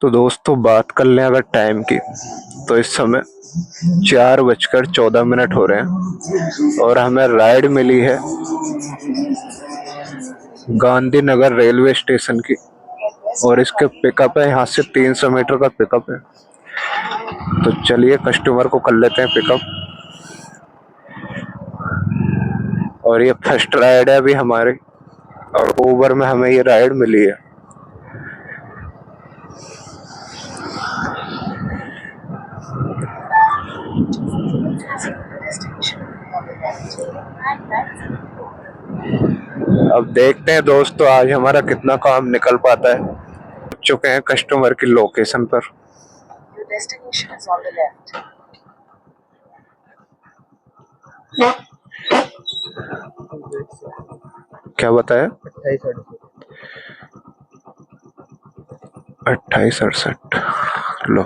तो दोस्तों बात कर लें अगर टाइम की, तो इस समय 4:14 हो रहे हैं और हमें राइड मिली है गांधीनगर रेलवे स्टेशन की। और इसके पिकअप है, यहाँ से 300 मीटर का पिकअप है। तो चलिए कस्टमर को कर लेते हैं पिकअप। और ये फर्स्ट राइड है अभी हमारी, और ओवर में हमें ये राइड मिली है। अब देखते हैं दोस्तों आज हमारा कितना काम निकल पाता है। पहुंच चुके हैं कस्टमर की लोकेशन पर। क्या बताया? 2868। लो,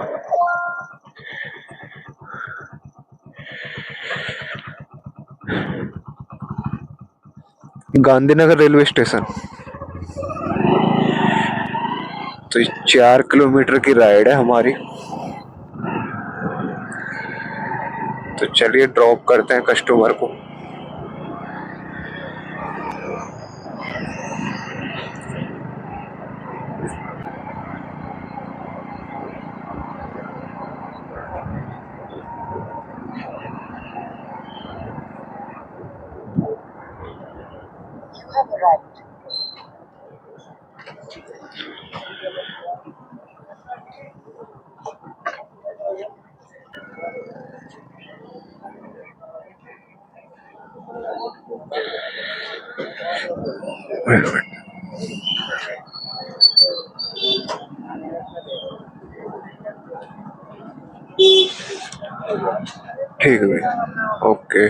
गांधीनगर रेलवे स्टेशन। तो 4 किलोमीटर की राइड है हमारी। तो चलिए ड्रॉप करते हैं कस्टमर को। ठीक है भाई, ओके।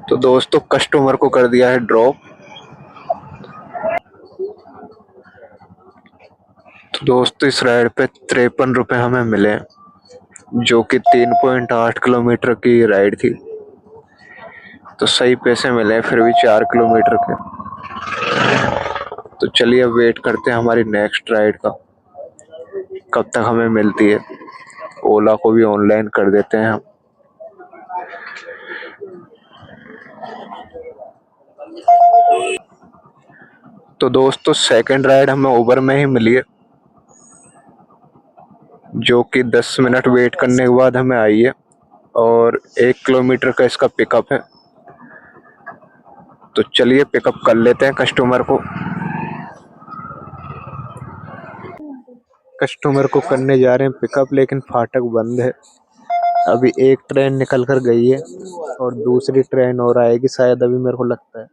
तो दोस्तों कस्टमर को कर दिया है ड्रॉप। तो दोस्तों इस राइड पे 53 रुपये हमें मिले, जो कि 3.8 किलोमीटर की राइड थी। तो सही पैसे मिले फिर भी 4 किलोमीटर के। तो चलिए अब वेट करते हैं हमारी नेक्स्ट राइड का, कब तक हमें मिलती है। ओला को भी ऑनलाइन कर देते हैं हम। तो दोस्तों सेकंड राइड हमें उबर में ही मिली है, जो कि 10 मिनट वेट करने के बाद हमें आई है। और 1 किलोमीटर का इसका पिकअप है। तो चलिए पिकअप कर लेते हैं कस्टमर को। कस्टमर को करने जा रहे हैं पिकअप, लेकिन फाटक बंद है। अभी एक ट्रेन निकल कर गई है और दूसरी ट्रेन और आएगी शायद, अभी मेरे को लगता है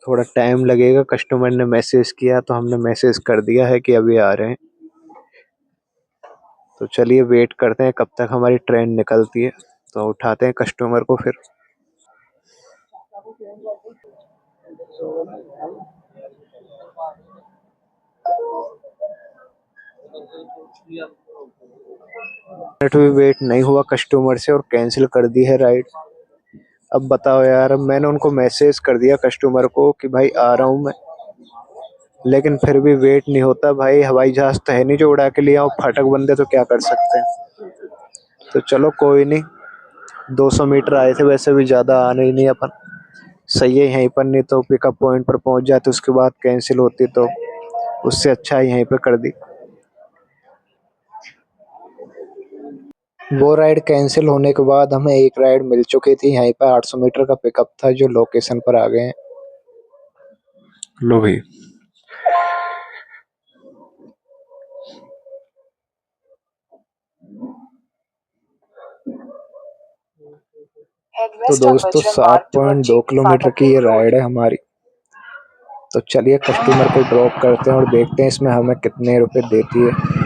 थोड़ा टाइम लगेगा। कस्टमर ने मैसेज किया तो हमने मैसेज कर दिया है कि अभी आ रहे हैं। तो चलिए वेट करते हैं कब तक हमारी ट्रेन निकलती है, तो उठाते हैं कस्टमर को फिर। मिनट भी वेट नहीं हुआ कस्टमर से और कैंसिल कर दी है राइड। अब बताओ यार, मैंने उनको मैसेज कर दिया कस्टमर को कि भाई आ रहा हूँ मैं, लेकिन फिर भी वेट नहीं होता। भाई हवाई जहाज तो है नहीं जो उड़ा के लिए आओ, फाटक बंद है तो क्या कर सकते हैं। तो चलो कोई नहीं, 200 मीटर आए थे, वैसे भी ज़्यादा आने ही नहीं अपन। सही है यहीं पर, नहीं तो पिकअप पॉइंट पर पहुंच जाते उसके बाद कैंसिल होती, तो उससे अच्छा यहीं पे कर दी। वो राइड कैंसिल होने के बाद हमें एक राइड मिल चुकी थी, यहीं पर 800 मीटर का पिकअप था, जो लोकेशन पर आ गए हैं। लो भाई। तो दोस्तों 7.2 किलोमीटर की ये राइड है हमारी। तो चलिए कस्टमर को ड्रॉप करते हैं और देखते हैं इसमें हमें कितने रुपए देती है।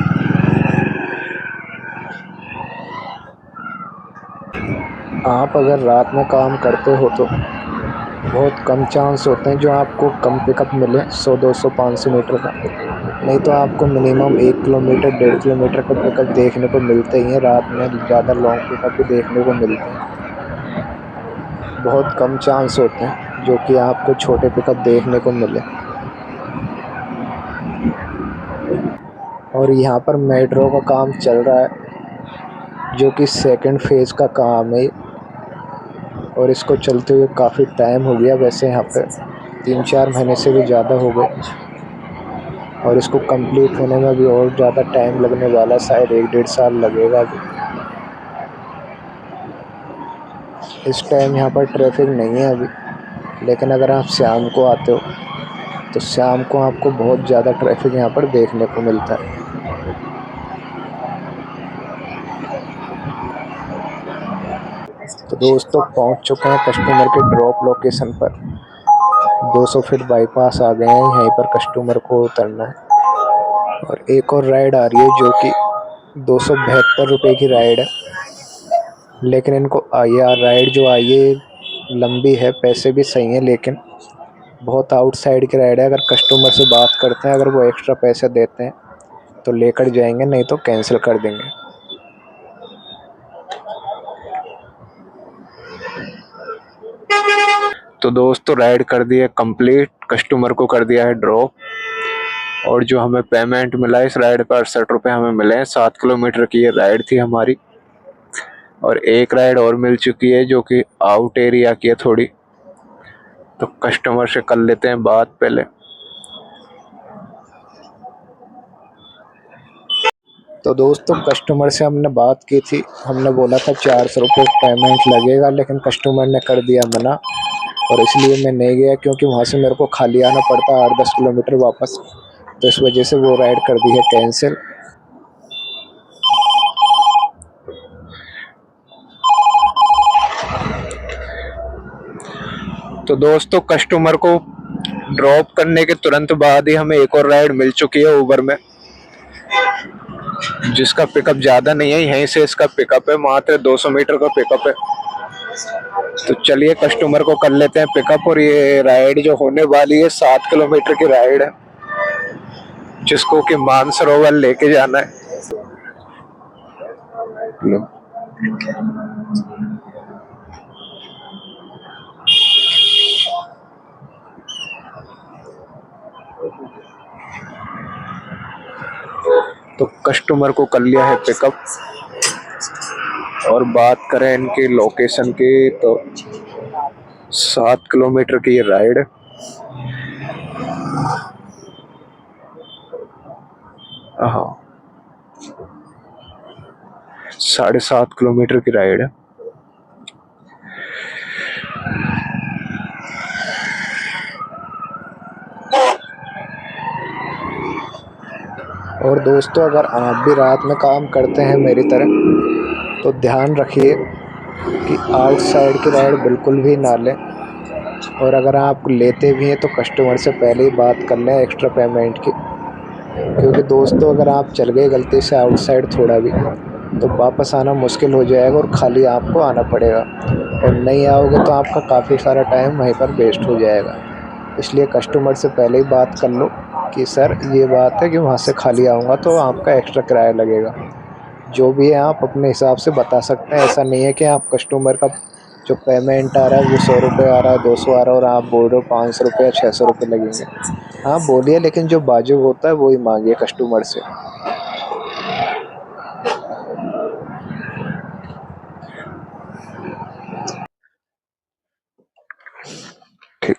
आप अगर रात में काम करते हो तो बहुत कम चांस होते हैं जो आपको कम पिकअप मिले, 100, 200, 500 मीटर का। नहीं तो आपको मिनिमम 1 किलोमीटर 1.5 किलोमीटर का पिकअप देखने को मिलते ही हैं। रात में ज़्यादा लॉन्ग पिकअप भी देखने को मिलते हैं। बहुत कम चांस होते हैं जो कि आपको छोटे पिकअप देखने को मिले। और यहाँ पर मेट्रो का काम चल रहा है, जो कि सेकंड फेज़ का काम है और इसको चलते हुए काफ़ी टाइम हो गया। वैसे यहाँ पे 3-4 महीने से भी ज़्यादा हो गए और इसको कंप्लीट होने में भी और ज़्यादा टाइम लगने वाला, शायद 1-1.5 साल लगेगा अभी। इस टाइम यहाँ पर ट्रैफिक नहीं है अभी, लेकिन अगर आप शाम को आते हो तो शाम को आपको बहुत ज़्यादा ट्रैफिक यहाँ पर देखने को मिलता है। तो दोस्तों पहुँच चुके हैं कस्टमर के ड्रॉप लोकेशन पर। 200 फीट बाईपास आ गए हैं, यहीं पर कस्टमर को उतरना है। और एक और राइड आ रही है जो कि 272 रुपये की राइड है, लेकिन इनको ये राइड जो आई है लंबी है, पैसे भी सही हैं, लेकिन बहुत आउटसाइड की राइड है। अगर कस्टमर से बात करते हैं, अगर वो एक्स्ट्रा पैसे देते हैं तो लेकर जाएंगे, नहीं तो कैंसिल कर देंगे। तो दोस्तों राइड कर दी है कंप्लीट, कस्टमर को कर दिया है ड्रॉप, और जो हमें पेमेंट मिला इस राइड का 68 रुपये हमें मिले हैं। 7 किलोमीटर की ये राइड थी हमारी, और एक राइड और मिल चुकी है जो कि आउट एरिया की है थोड़ी, तो कस्टमर से कर लेते हैं बात पहले। तो दोस्तों कस्टमर से हमने बात की थी, हमने बोला था 400 रुपये पेमेंट लगेगा, लेकिन कस्टमर ने कर दिया मना, और इसलिए मैं नहीं गया, क्योंकि वहाँ से मेरे को खाली आना पड़ता 8-10 किलोमीटर वापस। तो इस वजह से वो राइड कर दी है कैंसिल। तो दोस्तों कस्टमर को ड्रॉप करने के तुरंत बाद ही हमें एक और राइड मिल चुकी है ऊबर में, जिसका पिकअप ज़्यादा नहीं है, यहीं से इसका पिकअप है, मात्र 200 मीटर का पिकअप है। तो चलिए कस्टमर को कर लेते हैं पिकअप, और ये राइड जो होने वाली है 7 किलोमीटर की राइड है, जिसको कि मानसरोवर लेके जाना है। तो कस्टमर को कर लिया है पिकअप, और बात करें इनकी लोकेशन की तो 7 किलोमीटर की ये राइड है। हाँ 7.5 किलोमीटर की राइड है। और दोस्तों अगर आप भी रात में काम करते हैं मेरी तरह, तो ध्यान रखिए कि आउटसाइड की राइड बिल्कुल भी ना लें, और अगर आप लेते भी हैं तो कस्टमर से पहले ही बात कर लें एक्स्ट्रा पेमेंट की, क्योंकि दोस्तों अगर आप चल गए गलती से आउटसाइड थोड़ा भी, तो वापस आना मुश्किल हो जाएगा और खाली आपको आना पड़ेगा, और नहीं आओगे तो आपका काफ़ी सारा टाइम वहीं पर वेस्ट हो जाएगा। इसलिए कस्टमर से पहले ही बात कर लो कि सर ये बात है कि वहाँ से खाली आऊँगा तो आपका एक्स्ट्रा किराया लगेगा। जो भी है आप अपने हिसाब से बता सकते हैं, ऐसा नहीं है कि आप कस्टमर का जो पेमेंट आ रहा है वो 100 रुपये आ रहा है, 200 आ रहा है, और आप बोल रहे हो 500 रुपये या 600 रुपये लगेंगे। हाँ बोलिए, लेकिन जो वाजिब होता है वही मांगिए कस्टमर से। ठीक।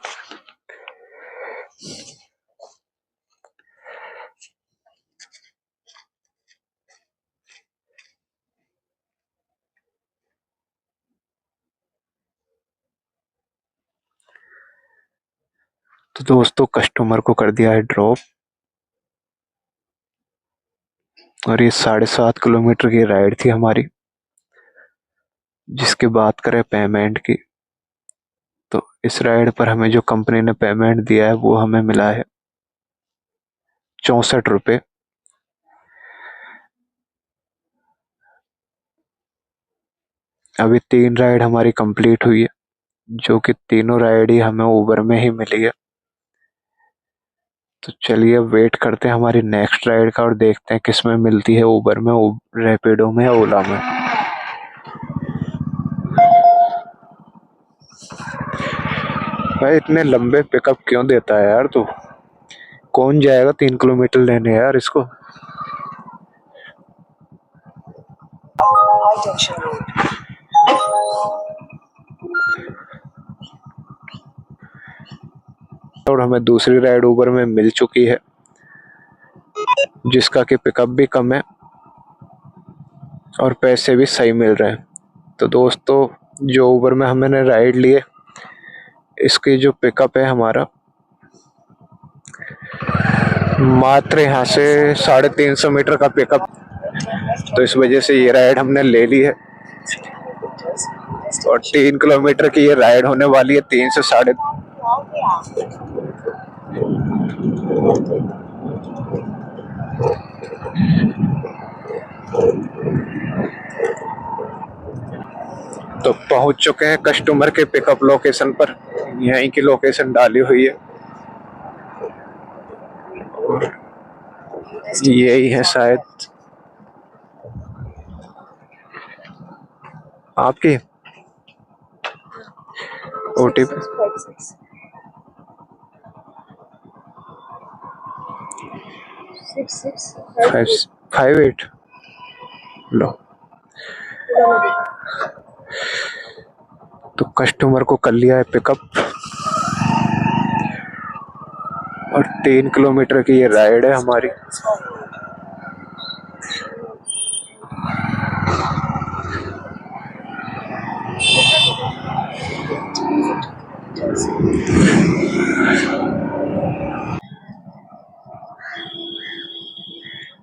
तो दोस्तों कस्टमर को कर दिया है ड्रॉप, और ये 7.5 किलोमीटर की राइड थी हमारी। जिसकी बात करें पेमेंट की, तो इस राइड पर हमें जो कंपनी ने पेमेंट दिया है वो हमें मिला है 64 रुपये। अभी 3 राइड हमारी कंप्लीट हुई है, जो कि तीनों राइड ही हमें ऊबर में ही मिली है। तो चलिए वेट करते हैं हमारी नेक्स्ट राइड का, और देखते हैं किस में मिलती है, ऊबर में, रैपिडो में या ओला में। भाई इतने लंबे पिकअप क्यों देता है यार तू? कौन जाएगा 3 किलोमीटर लेने यार इसको। और हमें दूसरी राइड ऊबर में मिल चुकी है जिसका कि पिकअप भी कम है और पैसे भी सही मिल रहे हैं। तो दोस्तों जो ऊबर में हमने राइड लिए इसकी जो पिकअप है हमारा मात्र यहाँ से 350 मीटर का पिकअप, तो इस वजह से ये राइड हमने ले ली है। और 3 किलोमीटर की ये राइड होने वाली है 3 से साढ़े। तो पहुंच चुके हैं कस्टमर के पिकअप लोकेशन पर, यहीं की लोकेशन डाली हुई है। यही है शायद आपकी OTP 558 लो। तो कस्टमर को कर लिया है पिकअप और 3 किलोमीटर की ये राइड है हमारी।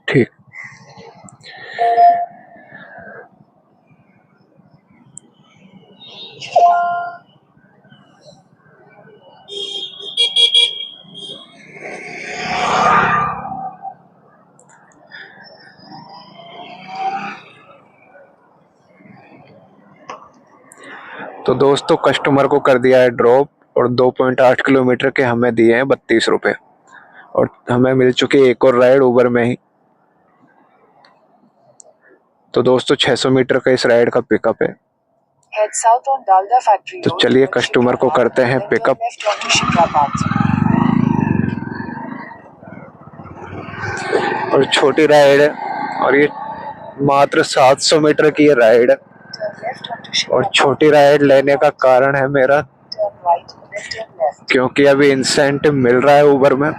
ठीक। तो दोस्तों कस्टमर को कर दिया है ड्रॉप और 2.8 किलोमीटर के हमें दिए हैं 32 रुपए और हमें मिल चुकी है एक और राइड ऊबर में ही। तो दोस्तों 600 मीटर का इस राइड का पिकअप है। तो चलिए कस्टमर को करते हैं पिकअप। और छोटी राइड है और ये मात्र 700 मीटर की ये राइड है। और छोटी राइड लेने का कारण है मेरा क्योंकि अभी इंसेंटिव मिल रहा है ऊबर में,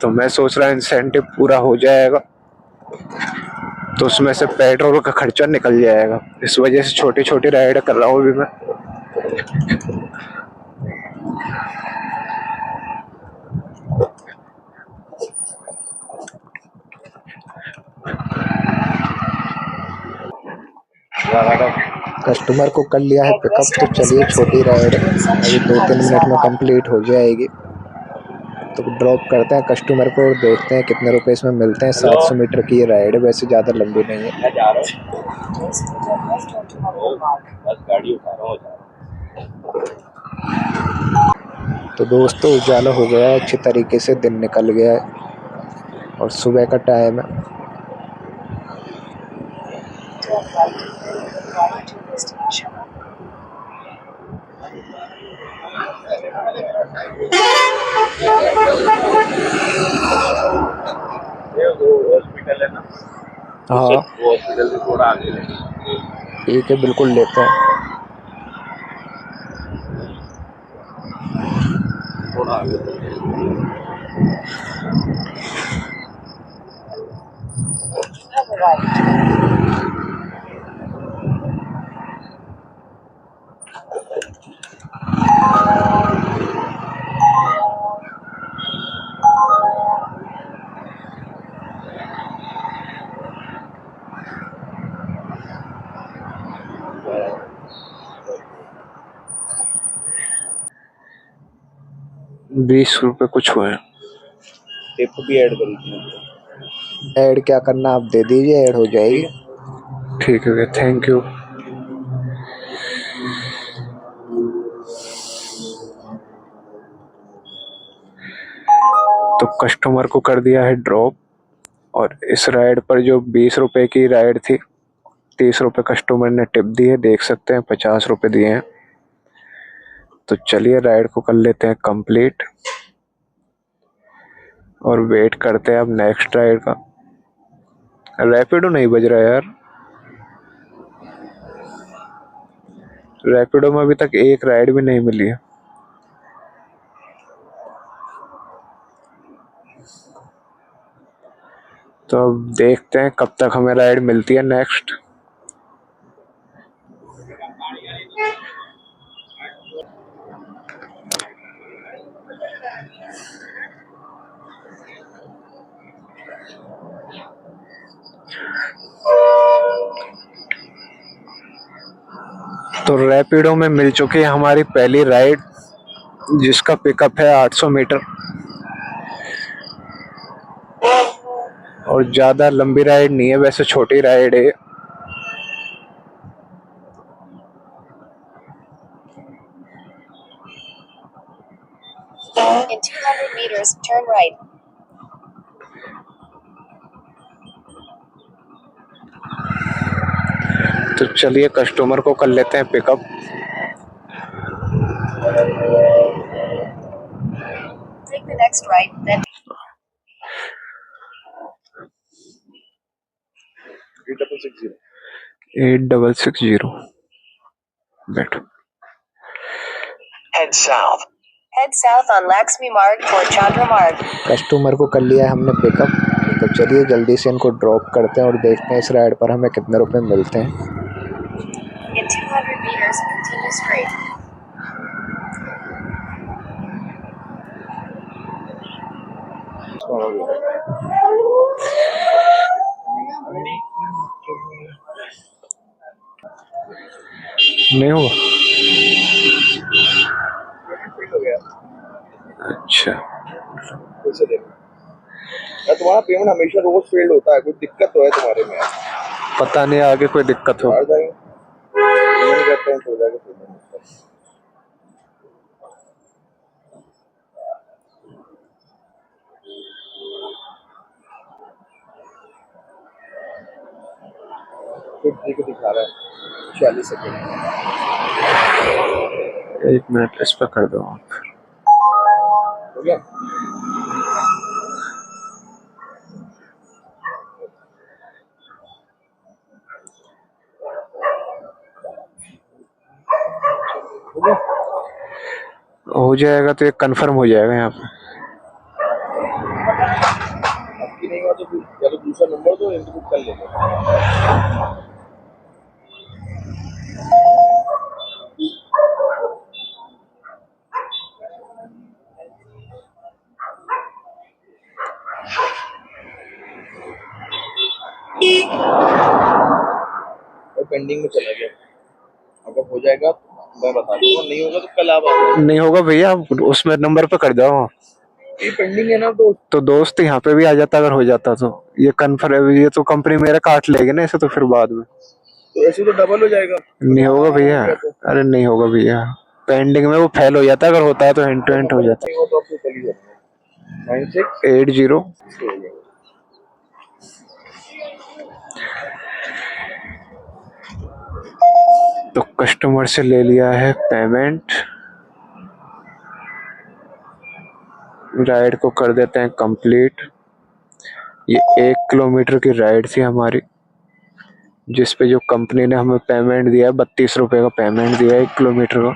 तो मैं सोच रहा इंसेंटिव पूरा हो जाएगा तो उसमें से पेट्रोल का खर्चा निकल जाएगा, इस वजह से छोटी छोटी राइड कर रहा हूँ अभी मैं। कस्टमर को कर लिया है पिकअप, तो चलिए छोटी राइड अभी 2-3 मिनट में कंप्लीट हो जाएगी। तो ड्रॉप करते हैं कस्टमर को और देखते हैं कितने रुपए इसमें मिलते हैं। 700 मीटर की ये राइड है, वैसे ज़्यादा लंबी नहीं है। तो दोस्तों उजाला हो गया है, अच्छी तरीके से दिन निकल गया है और सुबह का टाइम है। हॉस्पिटल है ना, हाँ वो हॉस्पिटल से थोड़ा आगे ठीक है, बिल्कुल लेते हैं थोड़ा आगे। ₹20 कुछ हुए। टिप भी ऐड करी थी। ऐड क्या करना आप दे दीजिए, ऐड हो जाएगी। ठीक है, थैंक यू। तो कस्टमर को कर दिया है ड्रॉप और इस राइड पर जो ₹20 की राइड थी, ₹30 कस्टमर ने टिप दी है, देख सकते हैं ₹50 दिए हैं। तो चलिए राइड को कर लेते हैं कंप्लीट। और वेट करते हैं अब नेक्स्ट राइड का। रैपिडो नहीं बज रहा यार, रैपिडो में अभी तक एक राइड भी नहीं मिली है। तो अब देखते हैं कब तक हमें राइड मिलती है नेक्स्ट। तो रैपिडो में मिल चुकी है हमारी पहली राइड, जिसका पिकअप है 800 मीटर। और ज़्यादा लंबी राइड नहीं है, वैसे छोटी राइड है। In 200 meters, turn right. तो चलिए कस्टमर को कर लेते हैं pickup. Take the next right, then 8660 बैठो। head south. Head south on Laxmi Marg toward Chandra Marg. Customer को कर लिया है हमने पिकअप, तो चलिए जल्दी से इनको ड्रॉप करते हैं और देखते हैं इस राइड पर हमें कितने रुपए मिलते हैं। In 200 meters, continue straight. नहीं हुआ? अच्छा, तुम्हारा पेमेंट हमेशा रोज फेल्ड होता है, कुछ दिक्कत तो है तुम्हारे में? पता नहीं आगे कोई दिक्कत हो। पेमेंट करते हैं तो जाके पेमेंट फिर दिखा रहा है 46 सेकंड। 1 मिनट इस पर कर दो आप। हो गया? हो जाएगा तो ये कंफर्म हो जाएगा यहाँ पे। आपकी नहीं हुआ तो फिर या तो दूसरा नंबर दो, इनको बुक कर लेंगे। पेंडिंग में चला गया, अगर हो जाएगा मैं बता दूंगा, नहीं होगा तो कल आप नहीं होगा भैया, उसमें नंबर पे कर दो। ये पेंडिंग है ना, तो दोस्त यहाँ पे भी आ जाता अगर हो जाता तो। ये कन्फर्म, ये तो कंपनी मेरा काट लेगी ना इसे, तो फिर बाद में तो ऐसे तो डबल हो जाएगा। नहीं होगा भैया, अरे नहीं होगा भैया, पेंडिंग में वो फेल हो जाता है, अगर होता है तो हैंड टू हैंड हो जाता है। 9680 तो कस्टमर से ले लिया है पेमेंट, राइड को कर देते हैं कंप्लीट। ये 1 किलोमीटर की राइड थी हमारी, जिस पे जो कंपनी ने हमें पेमेंट दिया है 32 रुपए का पेमेंट दिया है 1 किलोमीटर का।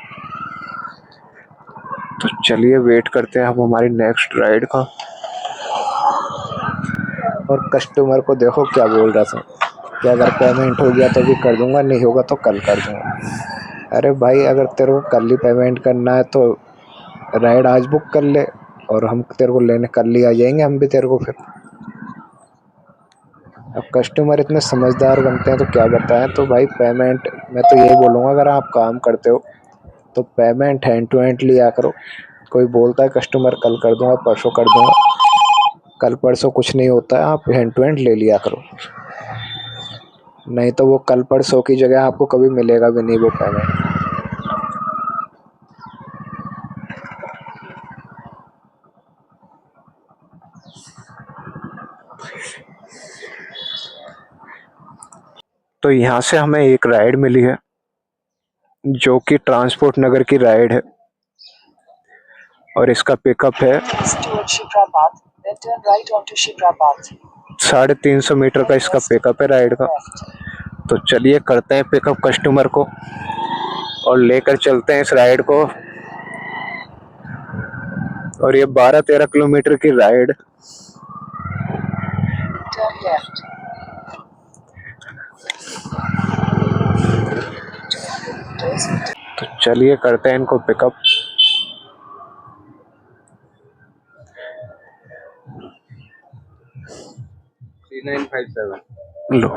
तो चलिए वेट करते हैं अब हमारी नेक्स्ट राइड का। और कस्टमर को देखो क्या बोल रहा था कि अगर पेमेंट हो गया तो भी कर दूंगा, नहीं होगा तो कल कर दूंगा। अरे भाई, अगर तेरे को कल ही पेमेंट करना है तो राइड आज बुक कर ले, और हम तेरे को लेने कल ही आ जाएंगे हम भी तेरे को फिर। अब कस्टमर इतने समझदार बनते हैं तो क्या बताएं। तो भाई पेमेंट, मैं तो यही बोलूँगा, अगर आप काम करते हो तो पेमेंट हैंड टू हैंड लिया करो। कोई बोलता है कस्टमर कल कर दूंगा, परसों कर दूंगा, कल परसों कुछ नहीं होता है, आप हैंड टू हैंड ले लिया करो, नहीं तो वो कल परसों की जगह आपको कभी मिलेगा भी नहीं वो पेमेंट। तो यहाँ से हमें एक राइड मिली है जो कि ट्रांसपोर्ट नगर की राइड है, और इसका पिकअप है Then turn right onto Shipra Path. 350 metre का इसका पिकअप है राइड का। तो चलिए करते हैं पिकअप कस्टमर को और लेकर चलते हैं इस राइड को। और ये 12-13 किलोमीटर की राइड। Turn left. तो चलिए करते हैं इनको पिकअप। लो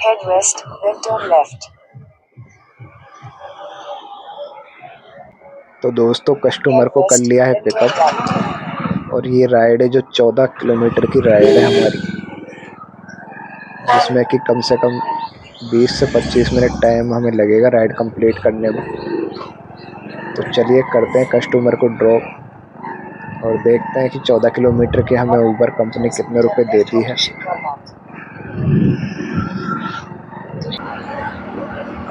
Head west, then turn left. तो दोस्तों कस्टमर को कर लिया है पिकअप और ये राइड है जो 14 किलोमीटर की राइड है हमारी, जिसमें कि कम से कम 20 से 25 मिनट टाइम हमें लगेगा राइड कंप्लीट करने में। तो चलिए करते हैं कस्टमर को ड्रॉप और देखते हैं कि 14 किलोमीटर की हमें उबर कंपनी कितने रुपए देती है।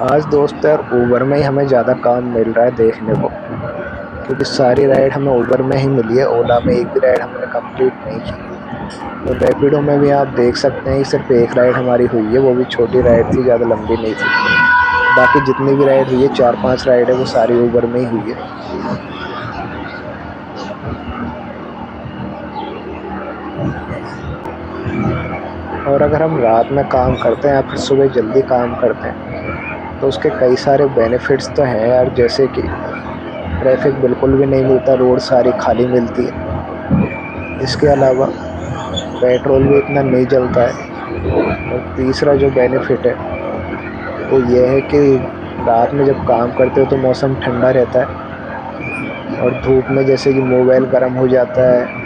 आज दोस्त यार उबर में ही हमें ज़्यादा काम मिल रहा है देखने को, क्योंकि सारी राइड हमें उबर में ही मिली है। ओला में एक भी राइड हमने कंप्लीट नहीं की। तो रैपिडो में भी आप देख सकते हैं सिर्फ एक राइड हमारी हुई है, वो भी छोटी राइड थी, ज़्यादा लंबी नहीं थी। बाकी जितनी भी राइड हुई है 4-5 राइड है वो सारी उबर में ही हुई है। और अगर हम रात में काम करते हैं या फिर सुबह जल्दी काम करते हैं तो उसके कई सारे बेनिफिट्स तो हैं यार, जैसे कि ट्रैफिक बिल्कुल भी नहीं मिलता, रोड सारी खाली मिलती है। इसके अलावा पेट्रोल भी इतना नहीं जलता है। और तीसरा जो बेनिफिट है वो ये है कि रात में जब काम करते हो तो मौसम ठंडा रहता है और धूप में जैसे कि मोबाइल गर्म हो जाता है।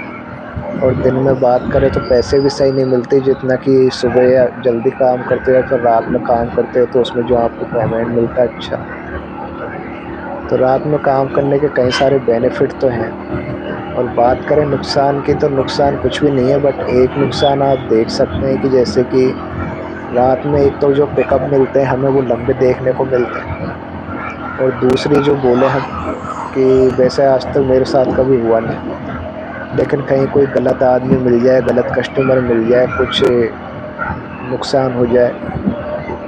और दिन में बात करें तो पैसे भी सही नहीं मिलते जितना कि सुबह या जल्दी काम करते हो या फिर रात में काम करते हो तो उसमें जो आपको पेमेंट मिलता है। अच्छा, तो रात में काम करने के कई सारे बेनिफिट तो हैं। और बात करें नुकसान की तो नुकसान कुछ भी नहीं है, बट एक नुकसान आप देख सकते हैं कि जैसे कि रात में एक तो जो पिकअप मिलते हैं हमें वो लंबे देखने को मिलते हैं। और दूसरी जो बोले हम कि वैसे आज तक मेरे साथ कभी हुआ नहीं, लेकिन कहीं कोई गलत आदमी मिल जाए, गलत कस्टमर मिल जाए, कुछ नुकसान हो जाए,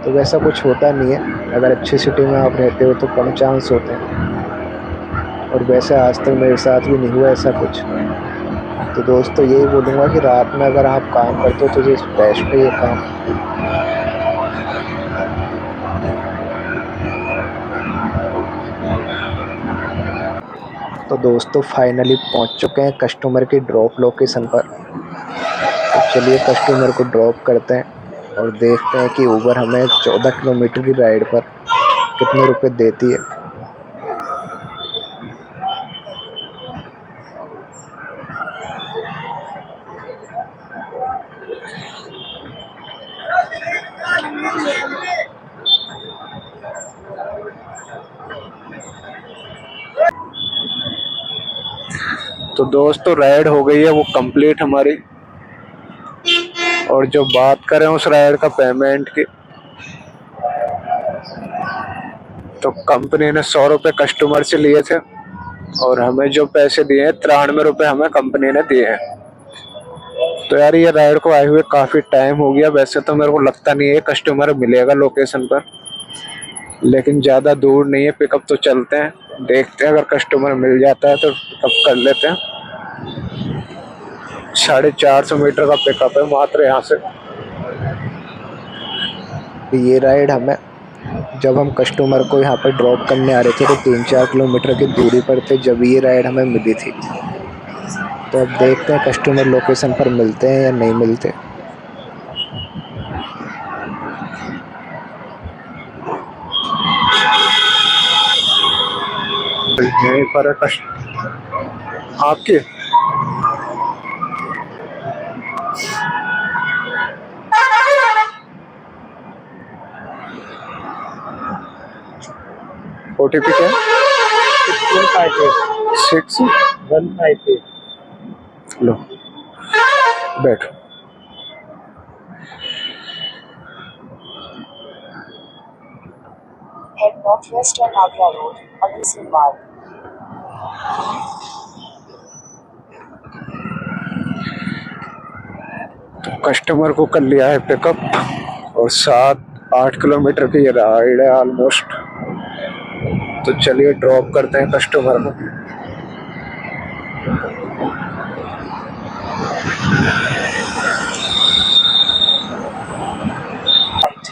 तो वैसा कुछ होता नहीं है। अगर अच्छी सिटी में आप रहते हो तो कम चांस होते हैं। और वैसे आज तक मेरे साथ भी नहीं हुआ ऐसा कुछ। तो दोस्तों यही बोलूँगा कि रात में अगर आप काम करते हो तो ये बेस्ट है ये काम। तो दोस्तों फाइनली पहुंच चुके हैं कस्टमर की ड्रॉप लोकेशन पर। तो चलिए कस्टमर को ड्रॉप करते हैं और देखते हैं कि उबर हमें 14 किलोमीटर की राइड पर कितने रुपए देती है। तो दोस्तों राइड हो गई है वो कंप्लीट हमारी। और जो बात करें उस राइड का पेमेंट की, तो कंपनी ने 100 रुपये कस्टमर से लिए थे और हमें जो पैसे दिए हैं 93 रुपये हमें कंपनी ने दिए हैं। तो यार ये राइड को आए हुए काफ़ी टाइम हो गया। वैसे तो मेरे को लगता नहीं है कस्टमर मिलेगा लोकेशन पर, लेकिन ज़्यादा दूर नहीं है पिकअप, तो चलते हैं देखते हैं। अगर कस्टमर मिल जाता है तो पिकअप कर लेते हैं। 450 मीटर का पिकअप है मात्र यहाँ से। ये राइड हमें जब हम कस्टमर को यहाँ पर ड्रॉप करने आ रहे थे तो 3-4 किलोमीटर की दूरी पर थे जब ये राइड हमें मिली थी। तो अब देखते हैं कस्टमर लोकेशन पर मिलते हैं या नहीं मिलते। यहीं पर है आपके। OTP क्या है? 6158 लो बैठ। Southwest on Agra Road, Agri Marg. Customer को कर लिया है पिकअप और 7-8 किलोमीटर की ये राइड है ऑलमोस्ट। तो चलिए ड्रॉप करते हैं कस्टमर को।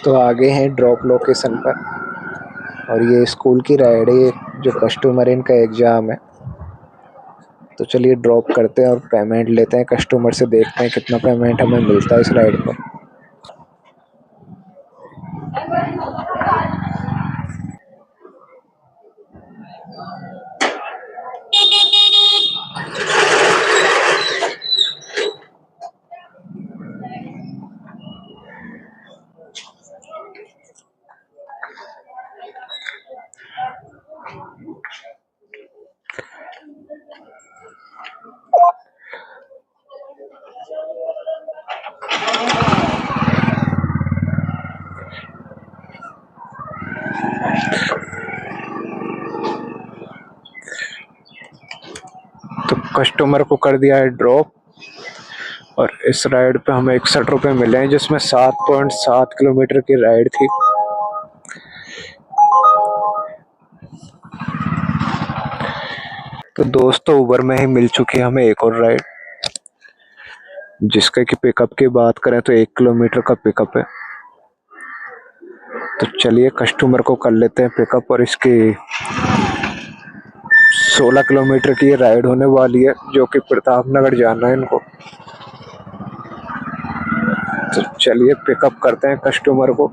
तो आगे हैं ड्रॉप लोकेशन पर और ये स्कूल की राइड है, जो कस्टमर इनका एग्जाम है। तो चलिए ड्रॉप करते हैं और पेमेंट लेते हैं कस्टमर से, देखते हैं कितना पेमेंट हमें मिलता है इस राइड पर। तो कस्टमर को कर दिया है ड्रॉप और इस राइड पे हमें 61 रुपये मिले हैं, जिसमें 7.7 किलोमीटर की राइड थी। तो दोस्तों उबर में ही मिल चुकी है हमें एक और राइड, जिसके की पिकअप की बात करें तो 1 किलोमीटर का पिकअप है। तो चलिए कस्टमर को कर लेते हैं पिकअप और इसकी 16 किलोमीटर की राइड होने वाली है, जो कि प्रतापनगर जाना है इनको। तो चलिए पिकअप करते हैं कस्टमर को।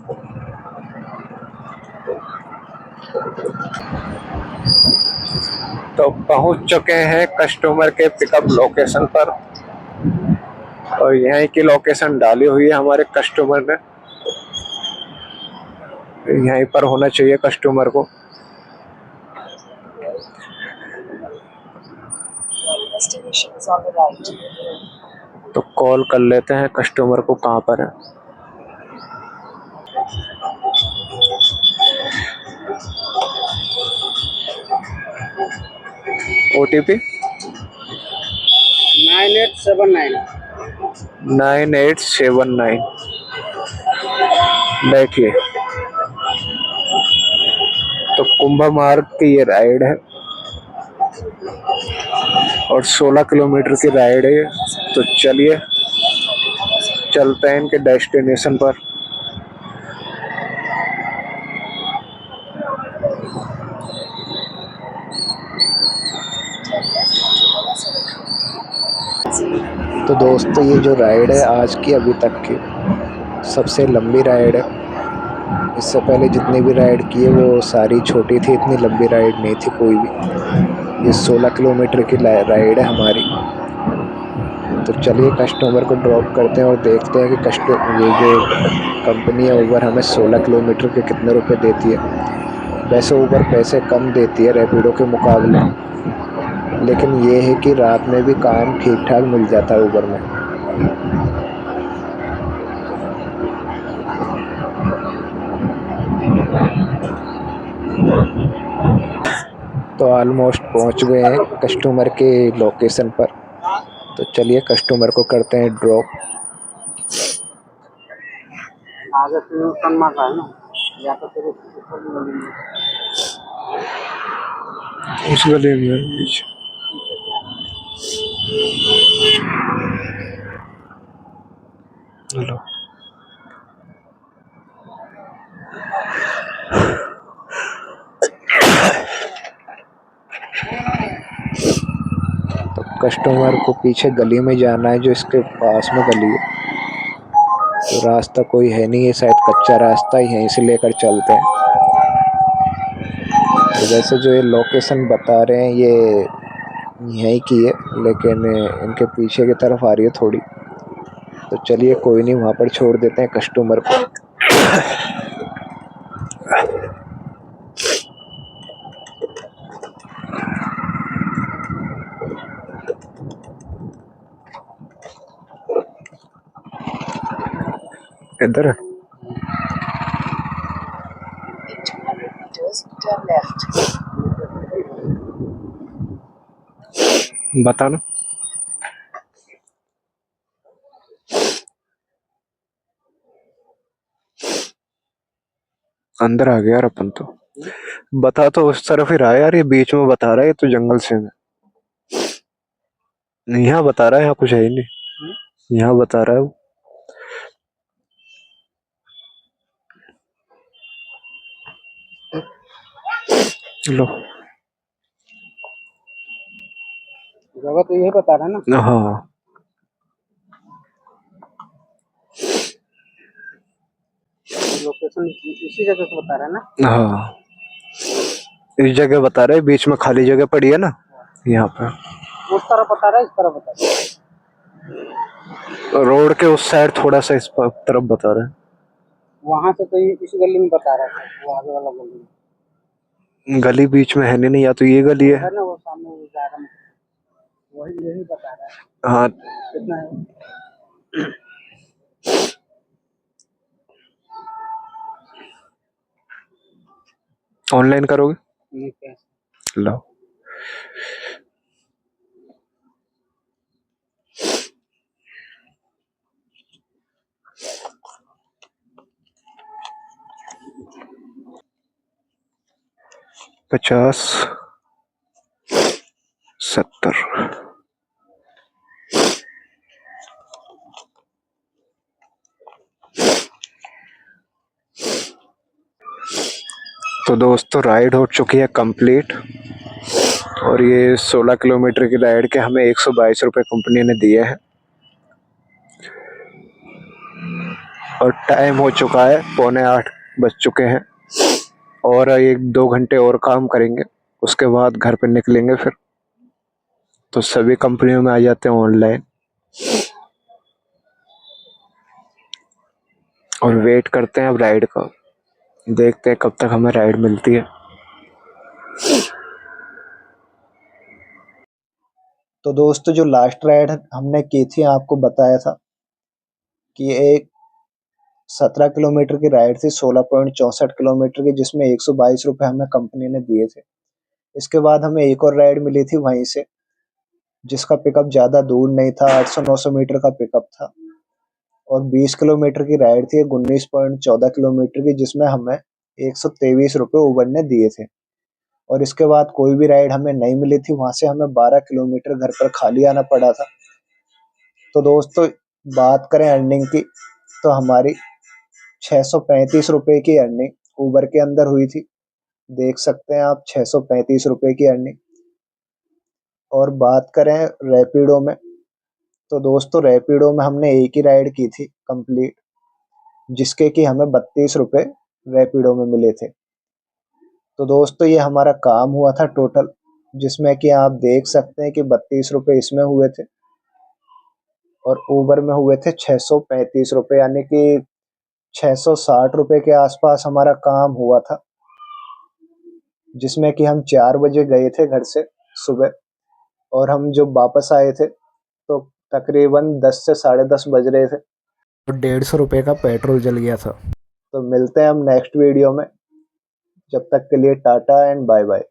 तो पहुंच चुके हैं कस्टमर के पिकअप लोकेशन पर और यहीं की लोकेशन डाली हुई है हमारे कस्टमर ने। यहीं पर होना चाहिए कस्टमर को। Destination is on the right. तो कॉल कर लेते हैं कस्टमर को कहाँ पर है। OTP 9879। बैठिए। तो कुंभा मार्ग की ये राइड है और 16 किलोमीटर की राइड है। तो चलिए चलते हैं इनके डेस्टिनेशन पर। तो दोस्तों ये जो राइड है आज की अभी तक की सबसे लंबी राइड है। इससे पहले जितनी भी राइड की है वो सारी छोटी थी, इतनी लंबी राइड नहीं थी कोई भी। ये 16 किलोमीटर की राइड है हमारी। तो चलिए कस्टमर को ड्रॉप करते हैं और देखते हैं कि ये जो कंपनी है उबर हमें 16 किलोमीटर के कितने रुपए देती है। वैसे उबर पैसे कम देती है रैपिडो के मुकाबले, लेकिन ये है कि रात में भी काम ठीक ठाक मिल जाता है उबर में। तो ऑलमोस्ट पहुंच गए हैं कस्टमर के लोकेशन पर। तो चलिए कस्टमर को करते हैं ड्रॉप। आगे से कन्मा का है ना, या तो फिर उस गली में पीछे। हेलो। तो कस्टमर को पीछे गली में जाना है, जो इसके पास में गली है। तो रास्ता कोई है नहीं, ये शायद कच्चा रास्ता ही है, यहीं से लेकर चलते हैं। तो वैसे जो ये लोकेशन बता रहे हैं ये यहीं की है, लेकिन इनके पीछे की तरफ आ रही है थोड़ी। तो चलिए कोई नहीं, वहाँ पर छोड़ देते हैं कस्टमर को। इधर 800 meters, turn left. बता ना। अंदर आ गया यार अपन तो। बता तो उस तरफ ही रहा है यार, ये बीच में बता रहा है, ये तो जंगल से है। यहाँ बता रहा है, यहाँ कुछ है ही नहीं, यहाँ बता रहा है वो। लो। जगह तो यही बता रहा है ना। हाँ लोकेशन इसी जगह को बता रहा है ना। हाँ, इस जगह बता रहा है, बीच में खाली जगह पड़ी है ना, यहाँ पे। उस तरफ बता रहा है, इस तरफ बता रहा है। रोड के उस साइड थोड़ा सा इस तरफ बता रहा है। वहां से तो इस गली में बता रहा था, वो आगे वाला गली में। गली बीच में है नहीं, या तो ये गली है। है ना, वो सामने वो जा रहा है, वही यही बता रहा है। हाँ, कितना है? ऑनलाइन करोगे? ठीक है। लो। पचास, 70। तो दोस्तों राइड हो चुकी है कंप्लीट, और ये 16 किलोमीटर की राइड के हमें 122 रुपये कंपनी ने दिए हैं। और टाइम हो चुका है 7:45 बज चुके हैं, और 1-2 घंटे और काम करेंगे, उसके बाद घर पे निकलेंगे फिर। तो सभी कंपनियों में आ जाते हैं ऑनलाइन, और वेट करते हैं अब राइड का। देखते हैं कब तक हमें राइड मिलती है। तो दोस्तों जो लास्ट राइड हमने की थी, आपको बताया था कि एक 17 किलोमीटर की राइड थी, 16.64 किलोमीटर की, जिसमें 122 रुपये हमें कंपनी ने दिए थे। इसके बाद हमें एक और राइड मिली थी वहीं से, जिसका पिकअप ज़्यादा दूर नहीं था, 800-900 मीटर का पिकअप था, और 20 किलोमीटर की राइड थी, 19.14 किलोमीटर की, जिसमें हमें 123 रुपये उबर ने दिए थे। और इसके बाद कोई भी राइड हमें नहीं मिली थी, वहां से हमें 12 किलोमीटर घर पर खाली आना पड़ा था। तो दोस्तों बात करें अर्निंग की, तो हमारी 635 रुपये की अर्निंग उबर के अंदर हुई थी। देख सकते हैं आप, 635 रुपये की अर्निंग। और बात करें रैपिडो में, तो दोस्तों रैपिडो में हमने एक ही राइड की थी कंप्लीट, जिसके कि हमें 32 रुपये रैपिडो में मिले थे। तो दोस्तों ये हमारा काम हुआ था टोटल, जिसमें कि आप देख सकते हैं कि 32 रुपये इसमें हुए थे, और उबर में हुए थे 635 रुपये, यानी कि 660 रुपये के आसपास हमारा काम हुआ था। जिसमें कि हम 4 बजे गए थे घर से सुबह, और हम जब वापस आए थे तो तकरीबन 10 से 10:30 बज रहे थे। तो 150 रुपये का पेट्रोल जल गया था। तो मिलते हैं हम नेक्स्ट वीडियो में, जब तक के लिए टाटा एंड बाय बाय।